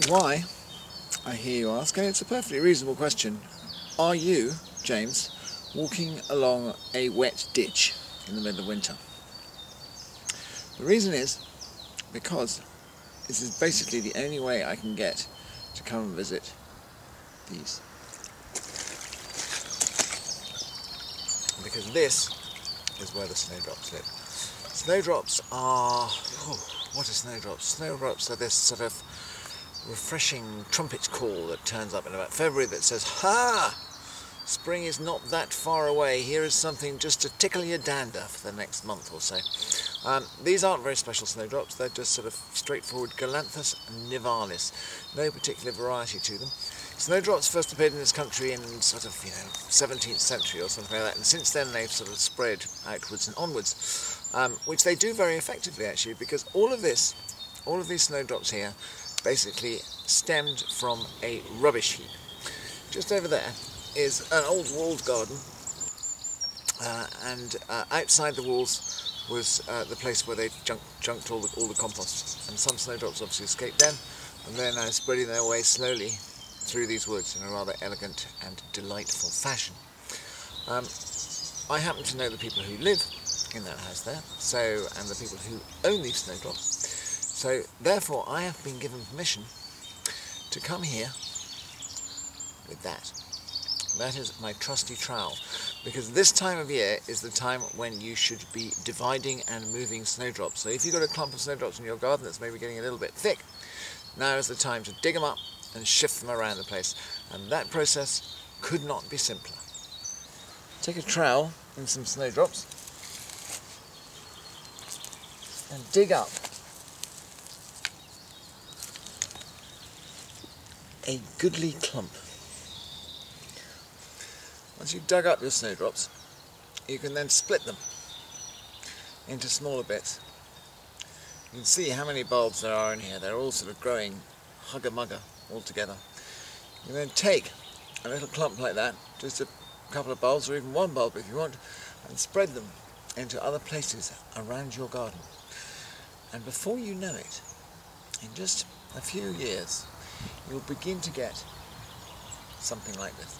is why, I hear you ask, and it's a perfectly reasonable question, are you, James, walking along a wet ditch in the middle of winter? The reason is because this is basically the only way I can get to come and visit these. Because this is where the snowdrops live. Snowdrops are... what are snowdrops? Snowdrops are this sort of refreshing trumpet call that turns up in about February that says, "Ha! Spring is not that far away. Here is something just to tickle your dander for the next month or so." These aren't very special snowdrops. They're just sort of straightforward Galanthus nivalis. No particular variety to them. Snowdrops first appeared in this country in sort of, 17th century or something like that, and since then they've sort of spread outwards and onwards, which they do very effectively actually, because all of these snowdrops here basically stemmed from a rubbish heap. Just over there is an old walled garden, and outside the walls was the place where they junked all the compost, and some snowdrops obviously escaped then, and they're now spreading their way slowly through these woods in a rather elegant and delightful fashion. I happen to know the people who live in that house there, and the people who own these snowdrops, so therefore I have been given permission to come here with that. That is my trusty trowel, because this time of year is the time when you should be dividing and moving snowdrops. So if you've got a clump of snowdrops in your garden that's maybe getting a little bit thick, now is the time to dig them up and shift them around the place, and that process could not be simpler. Take a trowel and some snowdrops and dig up a goodly clump. Once you've dug up your snowdrops, you can then split them into smaller bits. You can see how many bulbs there are in here. They're all sort of growing hugger-mugger all together. You then take a little clump like that, just a couple of bulbs or even one bulb if you want, and spread them into other places around your garden. And before you know it, in just a few years, you'll begin to get something like this.